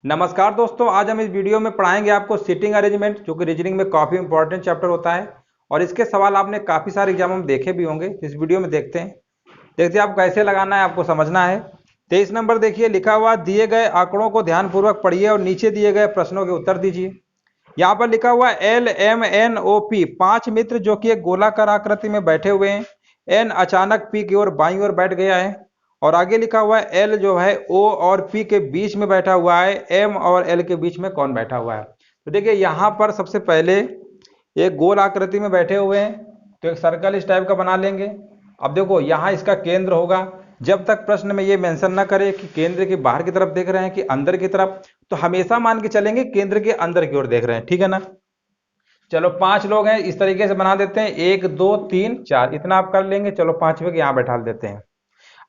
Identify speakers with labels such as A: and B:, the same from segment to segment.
A: नमस्कार दोस्तों, आज हम इस वीडियो में पढ़ाएंगे आपको सीटिंग अरेंजमेंट, जो कि रीजनिंग में काफी इंपॉर्टेंट चैप्टर होता है। और इसके सवाल आपने काफी सारे एग्जाम में देखे भी होंगे। इस वीडियो में देखते हैं आप कैसे लगाना है, आपको समझना है। 23 नंबर देखिए, लिखा हुआ दिए गए आंकड़ों को ध्यानपूर्वक पढ़िए और नीचे दिए गए प्रश्नों के उत्तर दीजिए। यहाँ पर लिखा हुआ LMNOP, 5 मित्र जो कि एक गोलाकार आकृति में बैठे हुए हैं। एन अचानक पी की ओर बाईं ओर बैठ गया है। और आगे लिखा हुआ है एल जो है ओ और पी के बीच में बैठा हुआ है। एम और एल के बीच में कौन बैठा हुआ है? तो देखिए यहाँ पर सबसे पहले एक गोल आकृति में बैठे हुए हैं, तो एक सर्कल इस टाइप का बना लेंगे। अब देखो यहाँ इसका केंद्र होगा। जब तक प्रश्न में ये मेंशन ना करे कि केंद्र के बाहर की तरफ देख रहे हैं कि अंदर की तरफ, तो हमेशा मान के चलेंगे केंद्र के अंदर की ओर देख रहे हैं, ठीक है ना। चलो 5 लोग हैं, इस तरीके से बना देते हैं। 1 2 3 4 इतना आप कर लेंगे। चलो 5वें के यहाँ बैठा देते हैं।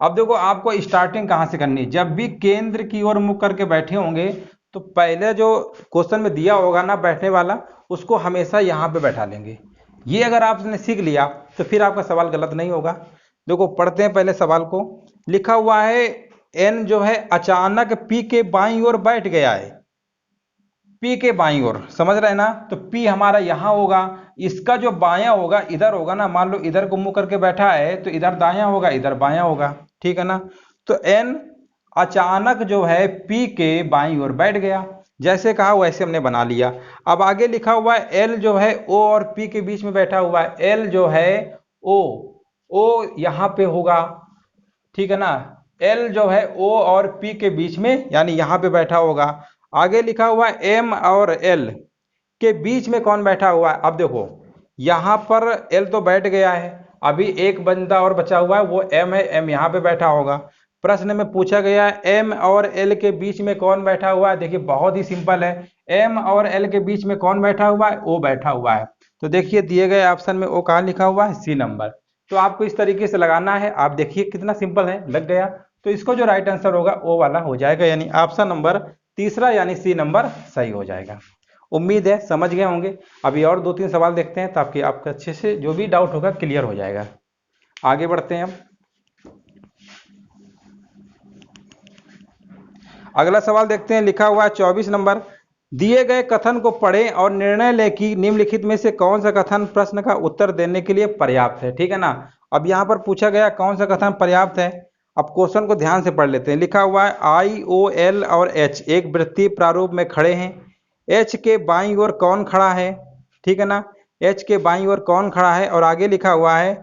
A: अब देखो आपको स्टार्टिंग कहां से करनी है। जब भी केंद्र की ओर मुख करके बैठे होंगे, तो पहले जो क्वेश्चन में दिया होगा ना बैठने वाला, उसको हमेशा यहाँ पे बैठा लेंगे। ये अगर आपने सीख लिया तो फिर आपका सवाल गलत नहीं होगा। देखो पढ़ते हैं पहले सवाल को। लिखा हुआ है एन जो है अचानक पी के बाईं ओर बैठ गया है। पी के बाईं ओर, समझ रहे हैं ना। तो पी हमारा यहाँ होगा, इसका जो बायां होगा इधर होगा ना। मान लो इधर को मुंह करके बैठा है, तो इधर दायां होगा, इधर बायां होगा, ठीक है ना। तो एन अचानक जो है पी के बाईं ओर बैठ गया। जैसे कहा वैसे हमने बना लिया। अब आगे लिखा हुआ है एल जो है ओ और पी के बीच में बैठा हुआ है। एल जो है ओ, ओ यहाँ पे होगा, ठीक है ना। एल जो है ओ और पी के बीच में, यानी यहां पे बैठा होगा। आगे लिखा हुआ है एम और एल के बीच में कौन बैठा हुआ है। अब देखो यहां पर एल तो बैठ गया है, अभी एक बंदा और बचा हुआ है, वो एम है। एम यहां पे बैठा होगा। प्रश्न में पूछा गया है एम और एल के बीच में कौन बैठा हुआ है। देखिए बहुत ही सिंपल है। एम और एल के बीच में कौन बैठा हुआ है? ओ बैठा हुआ है। तो देखिए दिए गए ऑप्शन में ओ कहाँ लिखा हुआ है? C number. तो आपको इस तरीके से लगाना है। आप देखिए कितना सिंपल है, लग गया। तो इसको जो राइट आंसर होगा ओ वाला हो जाएगा, यानी ऑप्शन नंबर तीसरा यानी सी नंबर सही हो जाएगा। उम्मीद है समझ गए होंगे। अभी और 2-3 सवाल देखते हैं, ताकि आपका अच्छे से जो भी डाउट होगा क्लियर हो जाएगा। आगे बढ़ते हैं हम। अगला सवाल देखते हैं। लिखा हुआ है 24 नंबर, दिए गए कथन को पढ़ें और निर्णय लें कि निम्नलिखित में से कौन सा कथन प्रश्न का उत्तर देने के लिए पर्याप्त है, ठीक है ना। अब यहाँ पर पूछा गया कौन सा कथन पर्याप्त है। अब क्वेश्चन को ध्यान से पढ़ लेते हैं। लिखा हुआ है आई ओ एल और एच एक वृत्तीय प्रारूप में खड़े हैं। एच के बाईं ओर कौन खड़ा है, ठीक है ना। एच के बाईं ओर कौन खड़ा है। और आगे लिखा हुआ है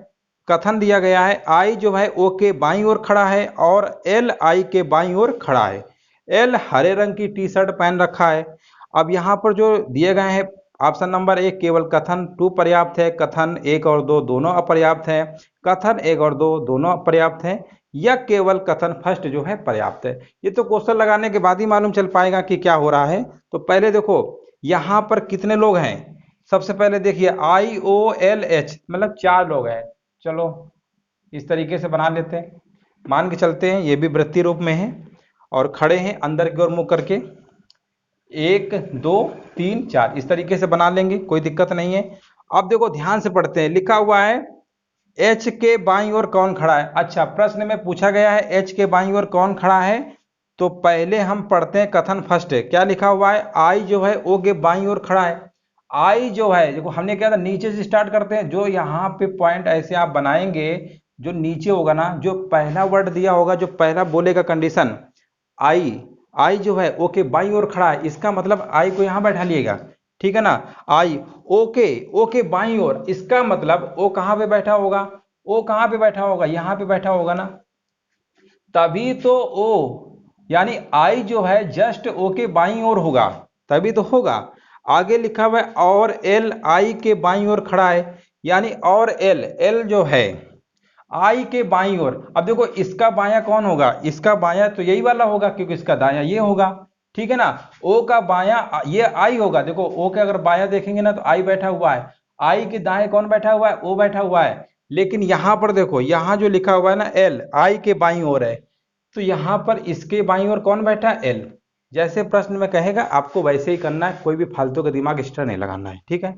A: कथन दिया गया है आई जो है ओ के बाईं ओर खड़ा है और एल आई के बाईं ओर खड़ा है। एल हरे रंग की टी शर्ट पहन रखा है। अब यहाँ पर जो दिए गए हैं ऑप्शन नंबर 1 केवल कथन 2 पर्याप्त है, कथन 1 और 2 दोनों अपर्याप्त है, कथन 1 और 2 दोनों अपर्याप्त है, या केवल कथन फर्स्ट जो है पर्याप्त है। ये तो क्वेश्चन लगाने के बाद ही मालूम चल पाएगा कि क्या हो रहा है। तो पहले देखो यहाँ पर कितने लोग हैं। सबसे पहले देखिए आई ओ एल एच मतलब 4 लोग हैं। चलो इस तरीके से बना लेते हैं। मान के चलते हैं ये भी वृत्तीय रूप में है और खड़े हैं अंदर की ओर मुंह करके। 1 2 3 4 इस तरीके से बना लेंगे, कोई दिक्कत नहीं है। अब देखो ध्यान से पढ़ते हैं। लिखा हुआ है एच के बाईं ओर कौन खड़ा है। अच्छा, प्रश्न में पूछा गया है एच के बाईं ओर कौन खड़ा है। तो पहले हम पढ़ते हैं कथन फर्स्ट है। क्या लिखा हुआ है आई जो है ओ के बाईं ओर खड़ा है। आई जो है देखो हमने क्या था, नीचे से स्टार्ट करते हैं। जो यहाँ पे पॉइंट ऐसे आप बनाएंगे, जो नीचे होगा ना, जो पहला वर्ड दिया होगा, जो पहला बोलेगा कंडीशन आई, आई जो है ओ के बाईं ओर खड़ा है, इसका मतलब आई को यहां बैठा लिएगा, ठीक है ना। आई ओके, ओ के बाईं ओर, इसका मतलब ओ कहां पे बैठा होगा? ओ कहां पे बैठा होगा? यहां पे बैठा होगा ना। तभी तो ओ यानी आई जो है जस्ट ओ के बाईं ओर होगा, तभी तो होगा। आगे लिखा हुआ है और एल आई के बाईं ओर खड़ा है, यानी और एल, एल जो है आई के बाईं ओर। अब देखो इसका बायां कौन होगा? इसका बायां तो यही वाला होगा, क्योंकि इसका दायां ये होगा, ठीक है ना। ओ का बायां ये आई होगा। देखो ओ के अगर बायां देखेंगे ना, तो आई बैठा हुआ है। आई के दाएं कौन बैठा हुआ है? ओ बैठा हुआ है। लेकिन यहां पर देखो, यहां जो लिखा हुआ है ना एल, आई के बाईं ओर है, तो यहां पर इसके बाईं ओर कौन बैठा है? एल। जैसे प्रश्न में कहेगा आपको वैसे ही करना है, कोई भी फालतू का दिमाग एक्स्ट्रा नहीं लगाना है, ठीक है।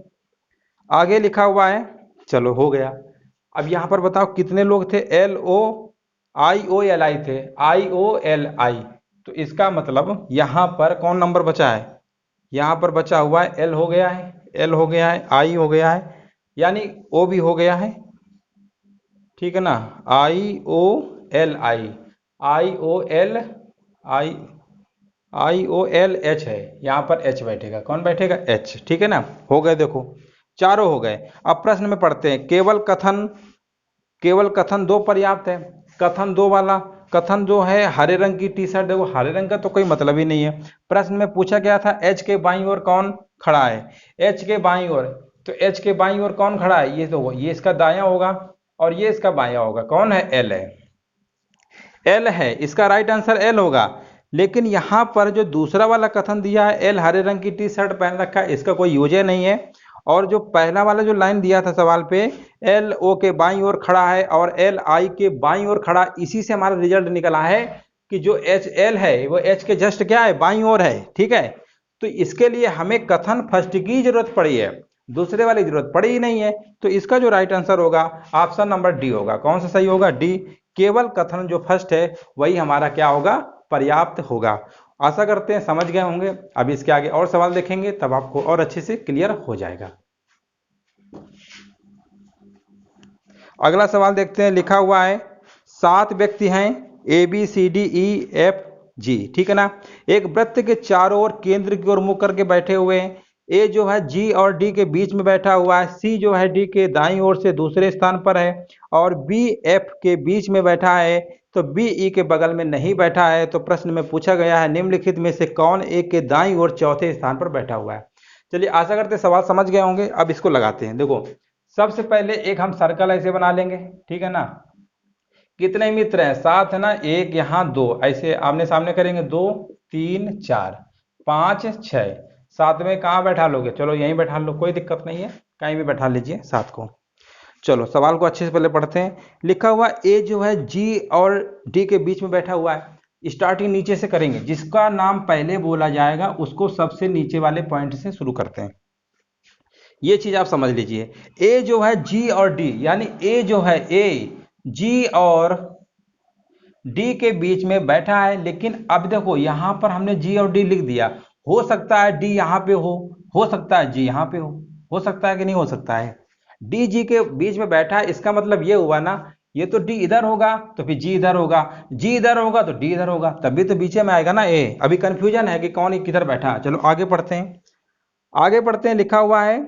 A: आगे लिखा हुआ है, चलो हो गया। अब यहां पर बताओ कितने लोग थे? एल ओ आई ओ एल आई थे, आई ओ एल आई, तो इसका मतलब यहाँ पर कौन नंबर बचा है, यहाँ पर बचा हुआ है एल हो गया है, एल हो गया है, आई हो गया है, यानी ओ भी हो गया है, ठीक है ना, I O L I, I O L I, I O L H है, यहाँ पर एच बैठेगा, कौन बैठेगा, एच, ठीक है ना। हो गए, देखो चारों हो गए। अब प्रश्न में पढ़ते हैं, केवल कथन दो पर्याप्त है। कथन दो वाला, कथन जो है हरे रंग की टी शर्ट, देखो हरे रंग का तो कोई मतलब ही नहीं है। प्रश्न में पूछा गया था एच के बाईं ओर कौन खड़ा है, एच के बाईं ओर, तो एच के बाईं ओर कौन खड़ा है, ये तो ये इसका दायां होगा और ये इसका बायां होगा, कौन है, एल है, एल है, इसका राइट आंसर एल होगा। लेकिन यहां पर जो दूसरा वाला कथन दिया है, एल हरे रंग की टी शर्ट पहन रखा है, इसका कोई यूज नहीं है। और जो पहला वाला जो लाइन दिया था सवाल पे, एल ओ के बाईं ओर खड़ा है और एल आई के बाईं ओर खड़ा, इसी से हमारा रिजल्ट निकला है कि जो एच एल है वो एच के जस्ट क्या है, बाईं ओर है, ठीक है। तो इसके लिए हमें कथन फर्स्ट की जरूरत पड़ी है, दूसरे वाली जरूरत पड़ी ही नहीं है। तो इसका जो राइट आंसर होगा ऑप्शन नंबर डी होगा। कौन सा सही होगा, डी, केवल कथन जो फर्स्ट है वही हमारा क्या होगा, पर्याप्त होगा। आशा करते हैं समझ गए होंगे। अब इसके आगे और सवाल देखेंगे तब आपको और अच्छे से क्लियर हो जाएगा। अगला सवाल देखते हैं, लिखा हुआ है 7 व्यक्ति हैं, A B C D E F G, ठीक है ना। एक वृत्त के चारों ओर केंद्र की ओर मुख करके बैठे हुए हैं। ए जो है जी और डी के बीच में बैठा हुआ है, सी जो है डी के दाईं ओर से दूसरे स्थान पर है और बी एफ के बीच में बैठा है, तो बी ई के बगल में नहीं बैठा है। तो प्रश्न में पूछा गया है निम्नलिखित में से कौन ए के दाईं ओर चौथे स्थान पर बैठा हुआ है। चलिए आशा करते हैं सवाल समझ गए होंगे। अब इसको लगाते हैं। देखो सबसे पहले एक हम सर्कल ऐसे बना लेंगे, ठीक है ना। कितने मित्र हैं, 7 है ना, एक यहाँ 2, ऐसे आमने सामने करेंगे, 2 3 4 5 6, 7 में कहाँ बैठा लोगे, चलो यहीं बैठा लो, कोई दिक्कत नहीं है, कहीं भी बैठा लीजिए 7 को। चलो सवाल को अच्छे से पहले पढ़ते हैं। लिखा हुआ ए जो है जी और डी के बीच में बैठा हुआ है। स्टार्टिंग नीचे से करेंगे, जिसका नाम पहले बोला जाएगा उसको सबसे नीचे वाले पॉइंट से शुरू करते हैं। ये चीज आप समझ लीजिए। ए जो है जी और डी, यानी ए जो है ए जी और डी के बीच में बैठा है। लेकिन अब देखो यहां पर हमने जी और डी लिख दिया, हो सकता है डी यहां पे हो सकता है जी यहां पे हो सकता है कि नहीं हो सकता है। डी जी के बीच में बैठा है, इसका मतलब ये हुआ ना, ये तो डी इधर होगा तो फिर जी इधर होगा, जी इधर होगा तो डी इधर होगा, तभी तो बीच में आएगा ना ए। अभी कंफ्यूजन है कि कौन किधर बैठा है। चलो आगे पढ़ते हैं, आगे पढ़ते हैं। लिखा हुआ है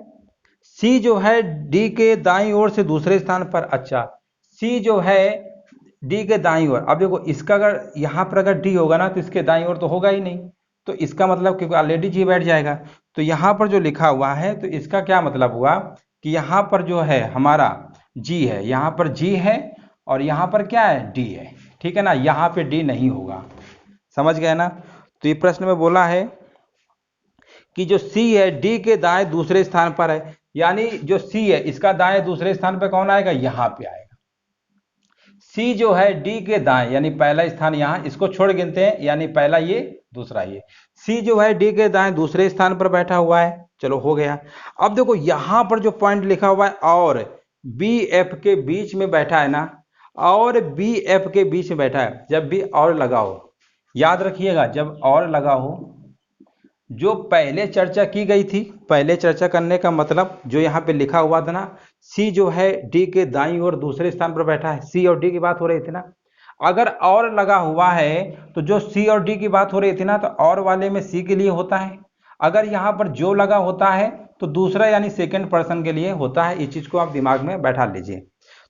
A: सी जो है डी के दाईं ओर से दूसरे स्थान पर, अच्छा सी जो है डी के दाईं ओर, अब देखो इसका अगर यहां पर अगर डी होगा ना तो इसके दाईं ओर तो होगा ही नहीं, तो इसका मतलब क्योंकि ऑलरेडी जी बैठ जाएगा। तो यहां पर जो लिखा हुआ है तो इसका क्या मतलब हुआ कि यहां पर जो है हमारा जी है, यहां पर जी है और यहां पर क्या है, डी है, ठीक है ना। यहां पे डी नहीं होगा, समझ गए ना। तो ये प्रश्न में बोला है कि जो सी है डी के दाएं दूसरे स्थान पर है, यानी जो सी है इसका दाएं दूसरे स्थान पर कौन आएगा, यहां पे आएगा। सी जो है डी के दाएं, यानी पहला स्थान यहां, इसको छोड़ गिनते हैं, यानी पहला ये दूसरा ये, सी जो है डी के दाएं दूसरे स्थान पर बैठा हुआ है। चलो हो गया। अब देखो यहां पर जो पॉइंट लिखा हुआ है और बी एफ के बीच में बैठा है ना, और बी एफ के बीच में बैठा है, जब भी और लगाओ याद रखिएगा, जब और लगा हो, जो पहले चर्चा की गई थी, पहले चर्चा करने का मतलब जो यहाँ पे लिखा हुआ था ना, सी जो है डी के दाईं ओर दूसरे स्थान पर बैठा है, सी और डी की बात हो रही थी ना। अगर और लगा हुआ है तो जो सी और डी की बात हो रही थी ना, तो और वाले में सी के लिए होता है। अगर यहाँ पर जो लगा होता है तो दूसरा यानी सेकेंड पर्सन के लिए होता है। इस चीज को आप दिमाग में बैठा लीजिए।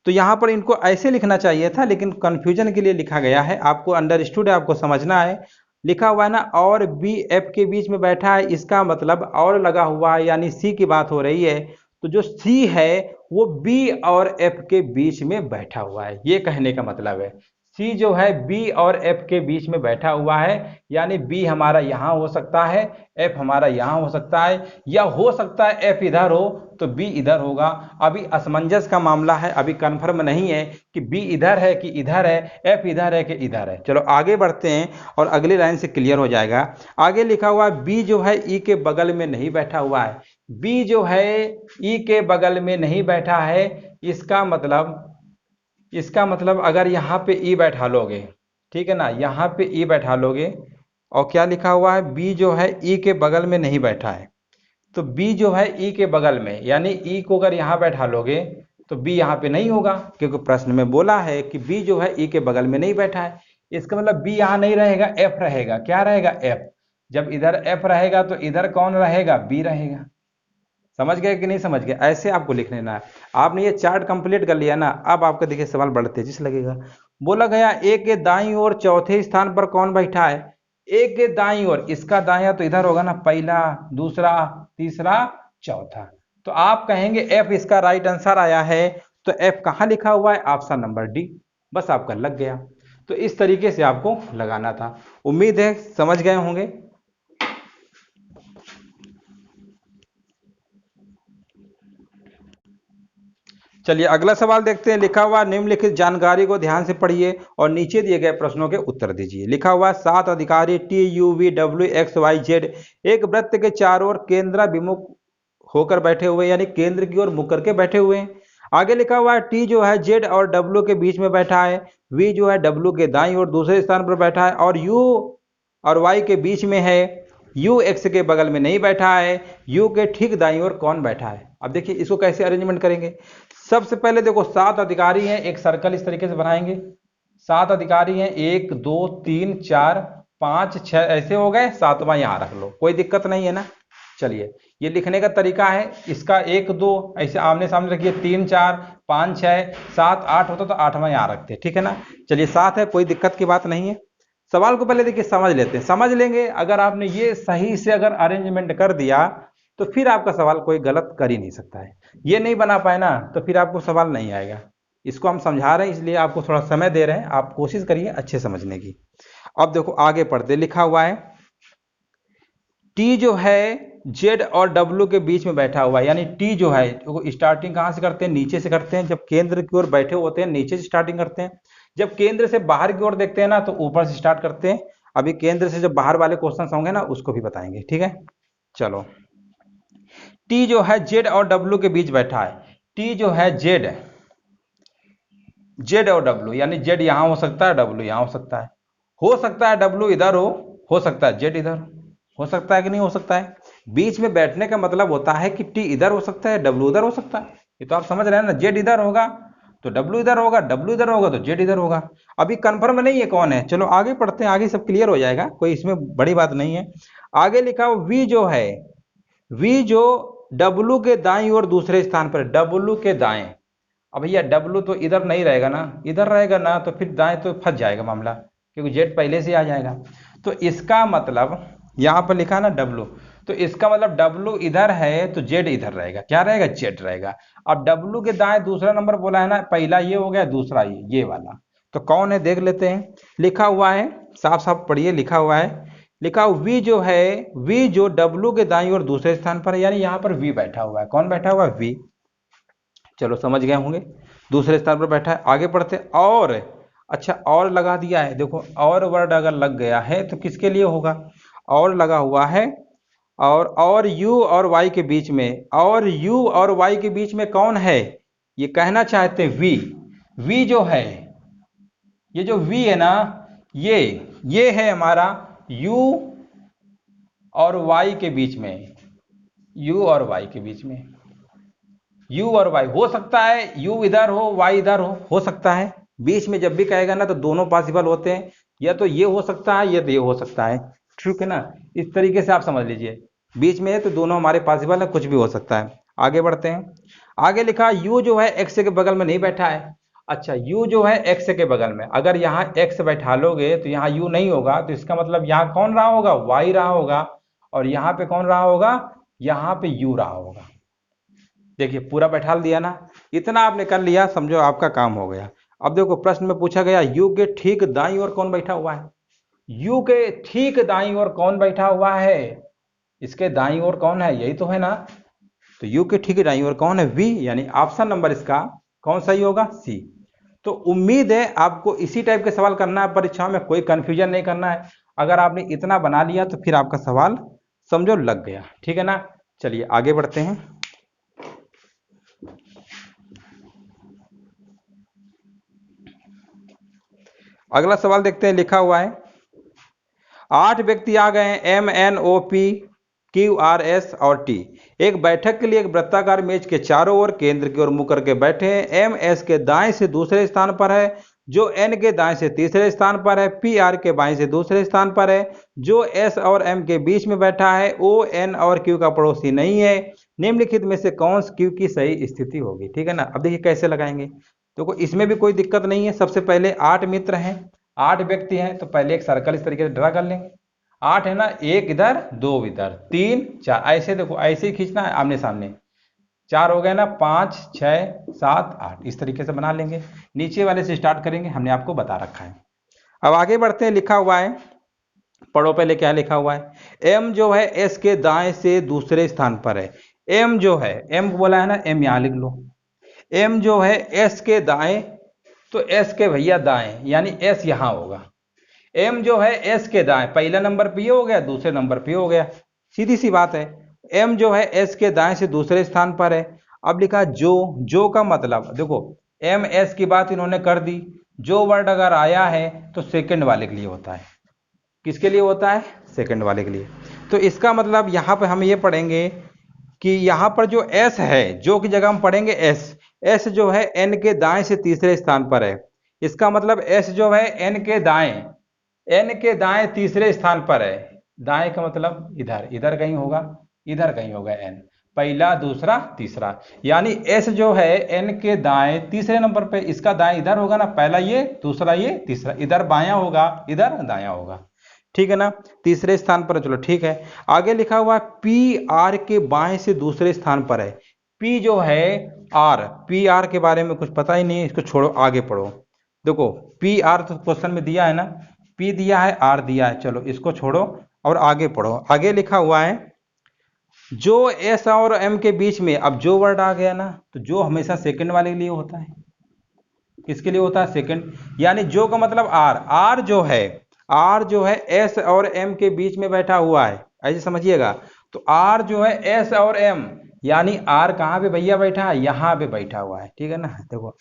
A: तो यहाँ पर इनको ऐसे लिखना चाहिए था, लेकिन कंफ्यूजन के लिए लिखा गया है। आपको अंडरस्टूड है, आपको समझना है। लिखा हुआ है ना और बी एफ के बीच में बैठा है, इसका मतलब और लगा हुआ है, यानी सी की बात हो रही है। तो जो सी है वो बी और एफ के बीच में बैठा हुआ है, ये कहने का मतलब है। सी जो है बी और एफ के बीच में बैठा हुआ है, यानी बी हमारा यहां हो सकता है, एफ हमारा यहां हो सकता है, या हो सकता है एफ इधर हो तो बी इधर होगा। अभी असमंजस का मामला है, अभी कंफर्म नहीं है कि बी इधर है कि इधर है, एफ इधर है कि इधर है। चलो आगे बढ़ते हैं और अगली लाइन से क्लियर हो जाएगा। आगे लिखा हुआ है बी जो है ई के बगल में नहीं बैठा हुआ है। बी जो है ई के बगल में नहीं बैठा है, इसका मतलब अगर यहाँ पे ई बैठा लोगे, ठीक है ना, यहाँ पे ई बैठा लोगे और क्या लिखा हुआ है, बी जो है ई के बगल में नहीं बैठा है। तो बी जो है ई के बगल में, यानी ई को अगर यहाँ बैठा लोगे तो बी यहाँ पे नहीं होगा, क्योंकि प्रश्न में बोला है कि बी जो है ई के बगल में नहीं बैठा है। इसका मतलब बी यहाँ नहीं रहेगा, एफ रहेगा। क्या रहेगा, एफ। जब इधर एफ रहेगा तो इधर कौन रहेगा, बी रहेगा। समझ गए कि नहीं समझ गए, ऐसे आपको लिख लेना है। आपने ये चार्ट कंप्लीट कर लिया ना, अब आपका देखिए सवाल बड़ा तेजी से लगेगा। बोला गया ए के दाईं ओर चौथे स्थान पर कौन बैठा है। ए के दाईं ओर, इसका दायां तो इधर होगा ना, पहला, दूसरा, तीसरा, चौथा। तो आप कहेंगे एफ इसका राइट आंसर आया है। तो एफ कहां लिखा हुआ है, ऑप्शन नंबर डी। बस आपका लग गया। तो इस तरीके से आपको लगाना था। उम्मीद है समझ गए होंगे। चलिए अगला सवाल देखते हैं। लिखा हुआ निम्नलिखित जानकारी को ध्यान से पढ़िए और नीचे दिए गए प्रश्नों के उत्तर दीजिए। लिखा हुआ 7 अधिकारी T U V W X Y Z एक वृत्त के चारों ओर केंद्राभिमुख होकर बैठे हुए, यानी केंद्र की ओर मुख करके बैठे हुए हैं। आगे लिखा हुआ है टी जो है जेड और डब्ल्यू के बीच में बैठा है, वी जो है डब्ल्यू के दाईं ओर दूसरे स्थान पर बैठा है, और यू और वाई के बीच में है। यू एक्स के बगल में नहीं बैठा है। यू के ठीक दाईं ओर कौन बैठा है। अब देखिए इसको कैसे अरेंजमेंट करेंगे। सबसे पहले देखो 7 अधिकारी हैं, एक सर्कल इस तरीके से बनाएंगे। 7 अधिकारी हैं, 1 2 3 4 5 6 ऐसे हो गए, 7वां यहां रख लो, कोई दिक्कत नहीं है ना। चलिए ये लिखने का तरीका है, इसका 1 2 ऐसे आमने सामने रखिए, 3 4 5 6 7 8 होता तो 8वां यहां रखते, ठीक है ना। चलिए 7 है, कोई दिक्कत की बात नहीं है। सवाल को पहले देखिए समझ लेते हैं, समझ लेंगे। अगर आपने ये सही से अगर अरेंजमेंट कर दिया तो फिर आपका सवाल कोई गलत कर ही नहीं सकता है। ये नहीं बना पाए ना तो फिर आपको सवाल नहीं आएगा। इसको हम समझा रहे हैं, इसलिए आपको थोड़ा समय दे रहे हैं, आप कोशिश करिए अच्छे समझने की। अब देखो आगे पढ़ते, लिखा हुआ है टी जो है जेड और डब्ल्यू के बीच में बैठा हुआ है, यानी टी जो है स्टार्टिंग कहां से करते हैं, नीचे से करते हैं। जब केंद्र की ओर बैठे होते हैं नीचे से स्टार्टिंग करते हैं, जब केंद्र से बाहर की ओर देखते हैं ना तो ऊपर से स्टार्ट करते हैं। अभी केंद्र से जब बाहर वाले क्वेश्चन होंगे ना उसको भी बताएंगे, ठीक है। चलो टी जो है जेड और डब्ल्यू के बीच बैठा है। टी जो है जेड, जेड और डब्ल्यू, यानी जेड यहां हो सकता है, डब्ल्यू यहां हो सकता है डब्ल्यू इधर हो सकता है जेड इधर हो सकता है कि नहीं हो सकता है। बीच में बैठने का मतलब होता है कि टी इधर हो सकता है, डब्ल्यू उधर हो सकता है। ये तो आप समझ रहे हैं ना, जेड इधर होगा तो डब्ल्यू इधर होगा, डब्ल्यू इधर होगा तो जेड इधर होगा। अभी कंफर्म नहीं है कौन है, चलो आगे पढ़ते हैं, आगे सब क्लियर हो जाएगा, कोई इसमें बड़ी बात नहीं है। आगे लिखा हो वी जो है, वी जो डब्ल्यू के दाईं और दूसरे स्थान पर, डब्ल्यू के दाएं। अब भैया डब्ल्यू तो इधर नहीं रहेगा ना, इधर रहेगा ना, तो फिर दाएं तो फंस जाएगा मामला, क्योंकि जेड पहले से आ जाएगा। तो इसका मतलब यहां पर लिखा ना डब्ल्यू, तो इसका मतलब डब्ल्यू इधर है तो जेड इधर रहेगा, क्या रहेगा, जेड रहेगा। अब डब्ल्यू के दाएं दूसरा नंबर बोला है ना, पहला ये हो गया, दूसरा ये वाला। तो कौन है देख लेते हैं। लिखा हुआ है, साफ साफ पढ़िए, लिखा हुआ है, लिखा हुआ वी जो है, वी जो डब्ल्यू के दाईं और दूसरे स्थान पर है, यानी यहां पर वी बैठा हुआ है। कौन बैठा हुआ है, वी। चलो समझ गए होंगे, दूसरे स्थान पर बैठा है। आगे बढ़ते, और अच्छा और लगा दिया है, देखो और वर्ड अगर लग गया है तो किसके लिए होगा, और लगा हुआ है। और यू और वाई के बीच में, और यू और वाई के बीच में कौन है, ये कहना चाहते हैं वी। वी जो है, ये जो वी है ना, ये है हमारा यू और वाई के बीच में, यू और वाई के बीच में, यू और वाई हो सकता है, यू इधर हो वाई इधर हो सकता है। बीच में जब भी कहेगा ना तो दोनों पॉसिबल होते हैं, या तो ये हो सकता है या तो ये हो सकता है, ठीक है ना। इस तरीके से आप समझ लीजिए, बीच में है तो दोनों हमारे पॉसिबल है, कुछ भी हो सकता है। आगे बढ़ते हैं, आगे लिखा यू जो है एक्स के बगल में नहीं बैठा है। अच्छा यू जो है एक्स के बगल में, अगर यहाँ एक्स बैठा लोगे तो यहाँ यू नहीं होगा, तो इसका मतलब यहाँ कौन रहा होगा, वाई रहा होगा, और यहाँ पे कौन रहा होगा, यहाँ पे यू रहा होगा। देखिए पूरा बैठा दिया ना, इतना आपने कर लिया, समझो आपका काम हो गया। अब देखो प्रश्न में पूछा गया यू के ठीक दाईं ओर कौन बैठा हुआ है। यू के ठीक दाईं ओर कौन बैठा हुआ है, इसके दाईं ओर कौन है, यही तो है ना। तो यू के ठीक दाईं ओर कौन है, वी, यानी ऑप्शन नंबर इसका कौन सही होगा, सी। तो उम्मीद है आपको इसी टाइप के सवाल करना है परीक्षाओं में, कोई कंफ्यूजन नहीं करना है। अगर आपने इतना बना लिया तो फिर आपका सवाल समझो लग गया, ठीक है ना। चलिए आगे बढ़ते हैं। अगला सवाल देखते हैं, लिखा हुआ है 8 व्यक्ति आ गए हैं, M N O P Q R S और टी। एक बैठक के लिए एक वृत्ताकार मेज के चारों ओर केंद्र की ओर मुंह करके बैठे हैं। एम एस के दाएं से दूसरे स्थान पर है, जो एन के दाएं से तीसरे स्थान पर है, पी आर के बाएं से दूसरे स्थान पर है, जो एस और एम के बीच में बैठा है, ओ एन और क्यू का पड़ोसी नहीं है। निम्नलिखित में से कौन क्यू की सही स्थिति होगी? ठीक है ना। अब देखिए कैसे लगाएंगे। देखो इसमें भी कोई दिक्कत नहीं है। सबसे पहले 8 मित्र हैं, 8 व्यक्ति हैं, तो पहले एक सर्कल इस तरीके से ड्रा कर लेंगे। 8 है ना, एक इधर, 2 इधर, 3 4, ऐसे देखो ऐसे ही खींचना है आमने सामने। 4 हो गए ना, 5 6 7 8, इस तरीके से बना लेंगे। नीचे वाले से स्टार्ट करेंगे, हमने आपको बता रखा है। अब आगे बढ़ते हैं। लिखा हुआ है, पढ़ो पहले क्या लिखा हुआ है। एम जो है एस के दाएं से दूसरे स्थान पर है। एम जो है, एम बोला है ना, एम यहां लिख लो। एम जो है एस के दाएं, तो एस के भैया दाएं, यानी एस यहां होगा। एम जो है एस के दाएं, पहला नंबर पे हो गया, दूसरे नंबर पे हो गया, सीधी सी बात है। एम जो है एस के दाएं से दूसरे स्थान पर है। अब लिखा जो का मतलब देखो, एम एस की बात इन्होंने कर दी। जो वर्ड अगर आया है तो सेकंड वाले के लिए होता है। किसके लिए होता है? सेकंड वाले के लिए। तो इसका मतलब यहां पर हम ये पढ़ेंगे कि यहां पर जो एस है, जो की जगह हम पढ़ेंगे एस। एस जो है एन के दाएं से तीसरे स्थान पर है। इसका मतलब एस जो है एन के दाएं तीसरे स्थान पर है। दाएं का मतलब इधर, इधर कहीं होगा, इधर कहीं होगा एन, पहला दूसरा तीसरा, यानी एस जो है एन के दाएं तीसरे नंबर पे, इसका दाएं इधर होगा ना, पहला ये, दूसरा ये, तीसरा इधर बायां होगा, इधर दायां होगा। ठीक है ना, तीसरे स्थान पर। चलो ठीक है। आगे लिखा हुआ पी आर के बाएं से दूसरे स्थान पर है। पी जो है आर, पी आर के बारे में कुछ पता ही नहीं है, इसको छोड़ो, आगे पढ़ो। देखो पी आर तो क्वेश्चन में दिया है ना, पी दिया है, आर दिया है, चलो इसको छोड़ो और आगे पढ़ो। आगे लिखा हुआ है जो एस और एम के बीच में, अब जो वर्ड आ गया ना, तो जो हमेशा सेकंड वाले के लिए होता है। किसके लिए होता है? सेकंड। यानी जो का मतलब आर, आर जो है एस और एम के बीच में बैठा हुआ है, ऐसे समझिएगा। तो आर जो है एस और एम, यानी आर कहां पे भैया बैठा है? यहां पे बैठा हुआ है। ठीक है ना। देखो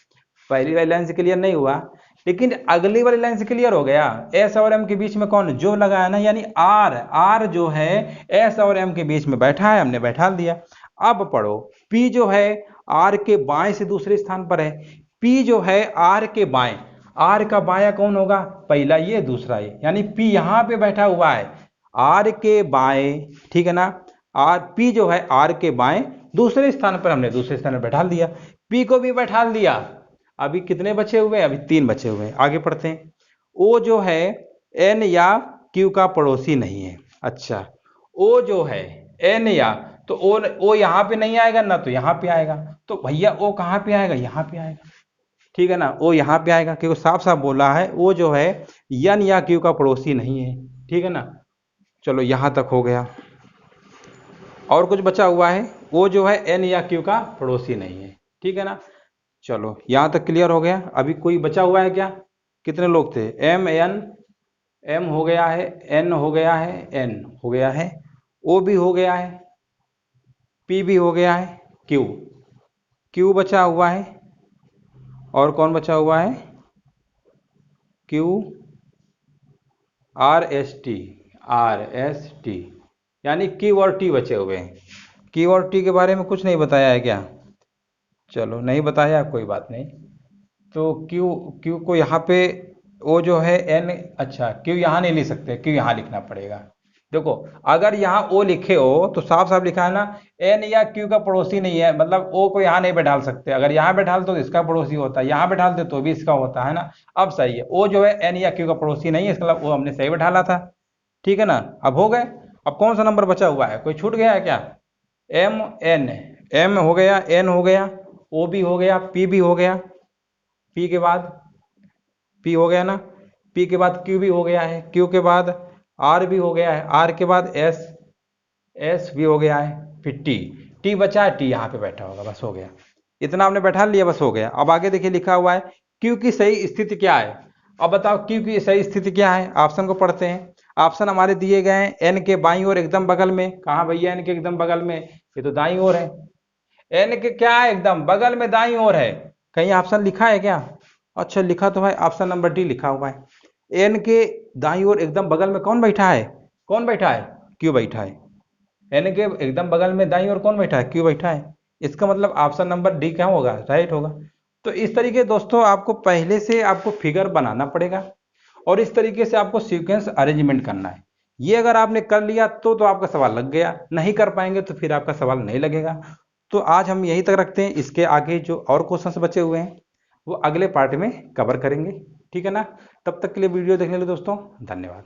A: पहली वाली लाइन से क्लियर नहीं हुआ, लेकिन अगली वाली लाइन से क्लियर हो गया। एस और एम के बीच में कौन? जो लगा है ना, यानी आर जो है एस और एम के बीच में बैठा है, हमने बैठा दिया। अब पढ़ो, पी जो है आर के बाएं से दूसरे स्थान पर है। पी जो है आर के बाएं, आर का बाया कौन होगा? पहला ये, दूसरा ये, यानी पी यहां पे बैठा हुआ है, आर के बाएं। ठीक है ना। आर, पी जो है आर के बाएं दूसरे स्थान पर, हमने दूसरे स्थान पर बैठा दिया। पी को भी बैठा दिया। अभी कितने बचे हुए? अभी 3 बचे हुए हैं। आगे पढ़ते हैं। ओ जो है एन या क्यू का पड़ोसी नहीं है। अच्छा, ओ जो है एन या, तो ओ यहां पे नहीं आएगा ना, तो यहां पे आएगा। तो भैया ओ कहां पे आएगा? यहां पे आएगा। ठीक है ना, ओ यहां पे आएगा, क्योंकि साफ साफ बोला है ओ जो है एन या क्यू का पड़ोसी नहीं है। ठीक है ना। चलो यहां तक हो गया। और कुछ बचा हुआ है? ओ जो है एन या क्यू का पड़ोसी नहीं है। ठीक है ना। चलो यहां तक क्लियर हो गया। अभी कोई बचा हुआ है क्या? कितने लोग थे? एम एन, एम हो गया है, एन हो गया है, एन हो गया है, ओ भी हो गया है, पी भी हो गया है, क्यू, क्यू बचा हुआ है, और कौन बचा हुआ है? Q R S T, R S T, यानी क्यू और टी बचे हुए हैं। क्यू और टी के बारे में कुछ नहीं बताया है क्या? चलो नहीं बताया, कोई बात नहीं। तो क्यू, क्यू को यहाँ पे, ओ जो है एन, अच्छा क्यू यहाँ नहीं लिख सकते, क्यू यहाँ लिखना पड़ेगा। देखो अगर यहाँ ओ लिखे हो तो साफ साफ लिखा है ना, एन या क्यू का पड़ोसी नहीं है, मतलब ओ को यहाँ नहीं बैठाल सकते। अगर यहाँ बैठाल तो इसका पड़ोसी होता है, यहाँ बैठालते तो भी इसका होता है ना। अब सही है, ओ जो है एन या क्यू का पड़ोसी नहीं है, इसका मतलब ओ हमने सही बैठाला था। ठीक है ना। अब हो गए। अब कौन सा नंबर बचा हुआ है? कोई छूट गया है क्या? एम एन, एम हो गया, एन हो गया, ओ भी हो गया, पी भी हो गया, पी के बाद पी हो गया ना, पी के बाद क्यू भी हो गया है, क्यू के बाद आर भी हो गया है, आर के बाद एस, एस भी हो गया है, फिर टी, टी बचा है, टी यहाँ पे बैठा होगा, बस हो गया। इतना आपने बैठा लिया, बस हो गया। अब आगे देखिए लिखा हुआ है क्यू की सही स्थिति क्या है। अब बताओ क्यू की सही स्थिति क्या है। ऑप्शन को पढ़ते हैं। ऑप्शन हमारे दिए गए हैं, एन के बाईं ओर एकदम बगल में। कहाँ भैया एन के एकदम बगल में? ये तो दाईं ओर है। एन के क्या है? एकदम बगल में दाईं ओर है। कहीं ऑप्शन लिखा है क्या? अच्छा लिखा तो है, ऑप्शन नंबर डी लिखा हुआ है। एन के दाईं ओर एकदम बगल में कौन बैठा है? कौन बैठा है? क्यू बैठा है। एन के एकदम बगल में दाईं ओर कौन बैठा है? क्यू बैठा है। इसका मतलब ऑप्शन नंबर डी क्या होगा? राइट होगा। तो इस तरीके दोस्तों आपको पहले से आपको फिगर बनाना पड़ेगा और इस तरीके से आपको सीक्वेंस अरेंजमेंट करना है। ये अगर आपने कर लिया तो आपका सवाल लग गया, नहीं कर पाएंगे तो फिर आपका सवाल नहीं लगेगा। तो आज हम यहीं तक रखते हैं, इसके आगे जो और क्वेश्चंस बचे हुए हैं वो अगले पार्ट में कवर करेंगे, ठीक है ना। तब तक के लिए वीडियो देखने के लिए दोस्तों धन्यवाद।